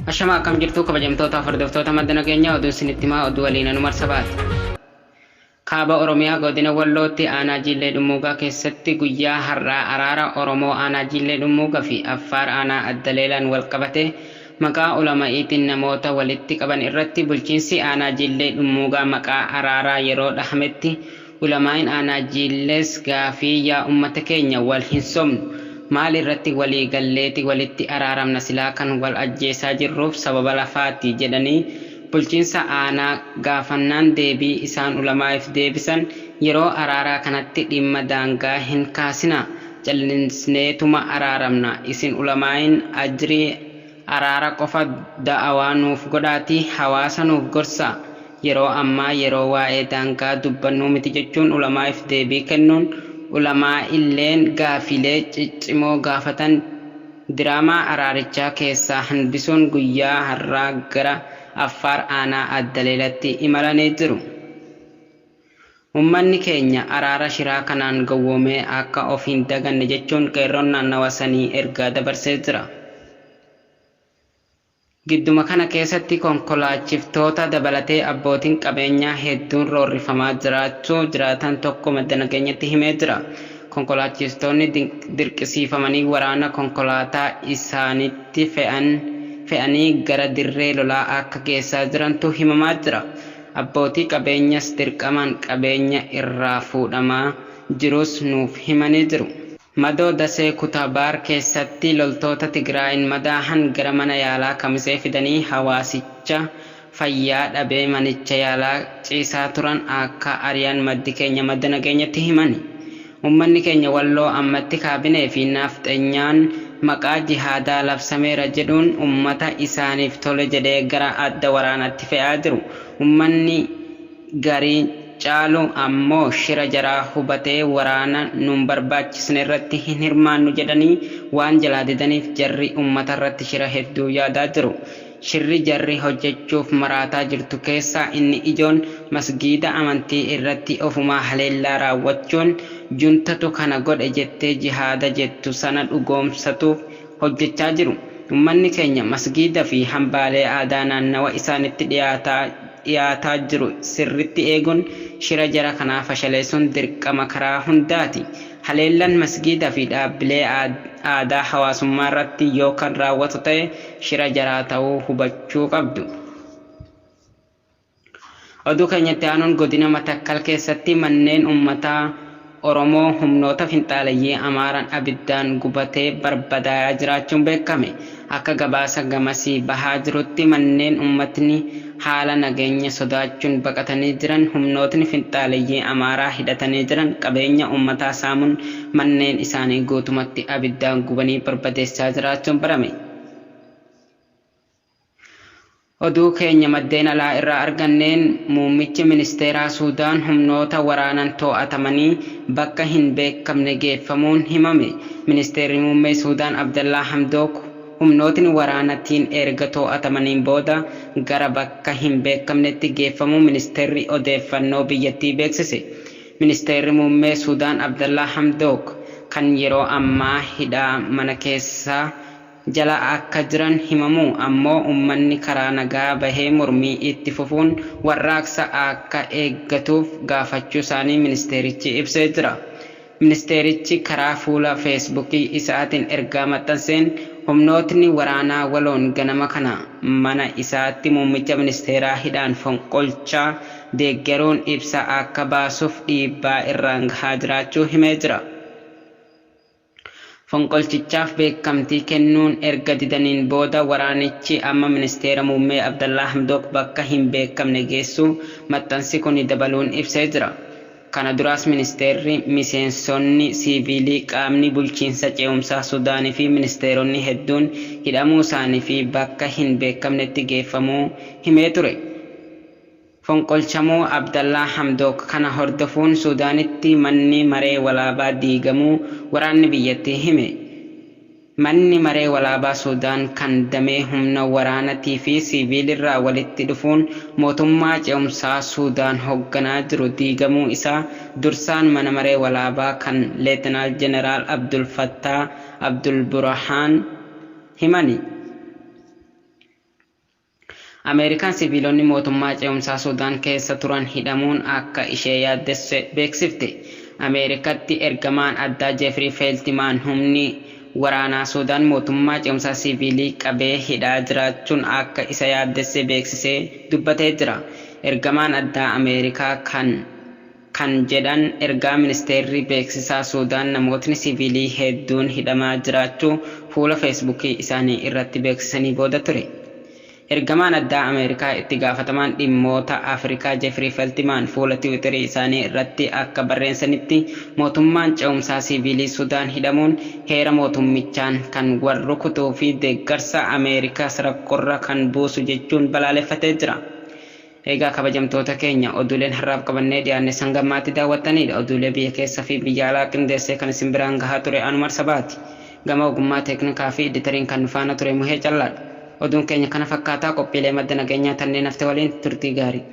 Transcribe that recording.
Ashama akkam jirtu kabajamtoota hordoftoota madda keenya oduu sinittimaa oduu waliin numar 7. Kaaba Oromiyaa godina Wallootti aanaa Jillee Dhummuugaa keessatti guyyaa har'aa araara Oromoo aanaa Jillee Dhummuugaa fi Affaar aanaa Addaleelaan wal qabate maqaa ulamaa'iitiin namoota walitti qaban irratti bulchiinsi aanaa Jillee Dhummuugaa maqaa araaraa yeroo dhahametti ulamaa'in aanaa Jillees gaafii yaa ummata keenya wal hin somnu maal irratti walii galleeti walitti araaramna silaa kan wal ajjeesaa jirruuf sababa lafaati jedhanii bulchiinsa aanaa gaafannaan deebii isaan ulamaa'if deebisan yeroo araaraa kanatti dhimma daangaa hin kaasina jallinsneetuma araaramna isin ulamaa'in ajrii araara qofa da'awaa nuuf godhaati hawaasa nuuf gorsa yeroo ammaa yeroo waa'ee daangaa dubbannuu miti jechuun ulamaa'if deebii kennuun ulamaa illeen gaafilee ciccimoo gaafatan diraamaa araarichaa keessaa hanbisuun guyyaa har'aa gara Affaar aanaa Addaleelatti imalanii jiru. Ummanni keenya araara shiraa kanaan gowwoomee akka of hin daganne jechuun qeerroon naannawa sanii ergaa dabarsee jira. Gidduma kana keessatti konkolaachiftoota dabalatee abbootiin qabeenyaa hedduun roorrifamaa jiraachuu jiraatan tokko madda nageenyatti himee jira. Konkolaachistoonni dirqisiifamanii waraana konkolaataa isaanitti fe'anii gara dirree lolaa akka geessaa jirantu himamaa jira. Abbootii qabeenyas dirqamaan qabeenya irraa fuudhamaa jirus nuuf himanii jiru. Madoo Dasee Kutabaar keessatti loltoota Tigraayin madaahan gara mana yaalaa kamisee fidanii hawaasicha fayyaa dhabee manicha yaalaa ciisaa turan akka ari'an maddi keenya madda nageenyatti himani. Ummanni keenya Walloo ammatti kaabinee fi nafxeenyaan maqaa jihaadaa labsameera jedhuun ummata isaaniif tole jedhee gara adda waraanaatti fe'aa jiru. Ummanni garii caalu ammoo shira jaraa hubatee waraana nun barbaachisne irratti hin hirmaannu jedhanii waan jalaa didaniif jarri ummata irratti shira hedduu yaadaa jiru. Shirri jarri hojjechuuf maraataa jirtu keessaa inni ijoon masgiida amantii irratti ofumaa haleellaa raawwachuun juntatu kana godhe jettee jihaada jettu sana dhugoomsatuuf hojjechaa jiru. Ummanni keenya masgiida fi hambaalee aadaa naannawa isaanitti dhiyaataa jiru sirritti eeguun shira jara kanaa fashaleessuun dirqama karaa hundaati. Haleellaan masgiida fi dhaabbilee aadaa hawaasummaa irratti yoo kan raawwatu ta'e shira jaraa ta'uu hubachuu qabdu. Oduu keenyatti aanuun godina Matakkal keessatti manneen uummataa Oromoo humnoota finxaalayyii Amaaraan abiddaan gubatee barbadaa'aa jiraachuun beekame. Akka gabaasa gamasii bahaa jirutti manneen uummatni haala nageenya sodaachuun baqatanii jiran humnootni finxaalayyii Amaaraa hidhatanii jiran qabeenya uummataa saamuun manneen isaanii guutumatti abiddaan gubanii barbadeessaa jiraachuun barame. Oduu keenya maddeen alaa irraa arganneen muummichi ministeeraa Suudaan humnoota waraanan to'atamanii bakka hin beekamne geeffamuun himame. Ministeerri muummee Suudaan Abdallaa Hamdook humnootni waraanatiin erga to'atamaniin booda gara bakka hin beekamnetti geeffamuu ministeerri odeeffannoo biyyattii beeksise. Ministeerri muummee Suudaan Abdallaa Hamdook kan yeroo ammaa hidhaa mana keessaa jala akka jiran himamu ammoo ummanni karaa nagaa bahee mormii itti fufuun warraaqsa akka eeggatuuf gaafachuu isaanii ministeerichi ibsee jira. Ministeerichi karaa fuula feesbuukii isaatiin ergaa maxxanseen humnootni waraanaa waloon ganama kana mana isaatti muummicha ministeeraa hidhaan fonqolchaa deeggaruun ibsa akka baasuuf dhiibbaa irraan gahaa jiraachuu himee jira. Fonqolchichaaf beekamtii kennuun erga didaniin booda waraanichi amma ministeera muummee Abdallaa Hamdook bakka hin beekamne geessuu maxxansi kun dabaluun ibsee jira. Kana duraas ministeerri miseensonni siiviilii qaamni bulchiinsa ce'umsaa Suudaanii fi ministeeronni hedduun hidhamuu isaanii fi bakka hin beekamnetti geeffamuu himee ture. Fonqolchamuu Abdallaa Hamdook kana hordofuun Suudaanitti manni maree walaabaa diigamuu waraanni biyyattii hime. Manni maree walaabaa Suudaan kan damee humna waraanatii fi siiviilirraa walitti dhufuun mootummaa ce'umsaa Suudaan hoogganaa jiru diigamuu isaa dursaan mana maree walaabaa kan Leetinaal Jeneraal Abdul Fattah Abdul Burhaan himani. Ameerikaan siviilonni mootummaa ce'umsaa Sudaan keessa turan hidhamuun akka ishee yaaddesse beeksifte. Ameerikatti ergamaan addaa Jeffrey Feltman humni waraanaa Sudaan mootummaa ce'umsaa siviilii qabee hidhaa jiraachuun akka isa yaaddesse beeksisee dubbatee jira. Ergamaan addaa Ameerikaa kan jedhan ergaa ministeerri beeksisaa Sudaan namootni siviilii hedduun hidhamaa jiraachuu fuula feesbuukii isaanii irratti beeksisanii booda ture. Ergamaan addaa Ameerikaa itti gaafatamaan dhimmoota Afrikaa Jeffrey Feltman fuula Tiwiiterii isaanii irratti akka barreessanitti mootummaan ce'umsaa siviilii Sudaan hidhamuun heera mootummichaan kan wal rukutuu fi deeggarsa Ameerikaas rakkoorra kan buusu jechuun balaaleffatee jira. Egaa kabajamtoota keenya oduuleen har'aaf qabannee dhiyaanne sangammaatti daawwattanidha. Oduulee biyya keessa fi biyya alaa qindeessee kan isin biraan gahaa ture Anumar Sabaati. Gama ogummaa teeknikaa fi editariin kan nufaana ture Muhee Callaadha. Oduun keenya kana fakkaataa qophiilee madda nageenyaa tanneen hafte waliin turtii gaarii.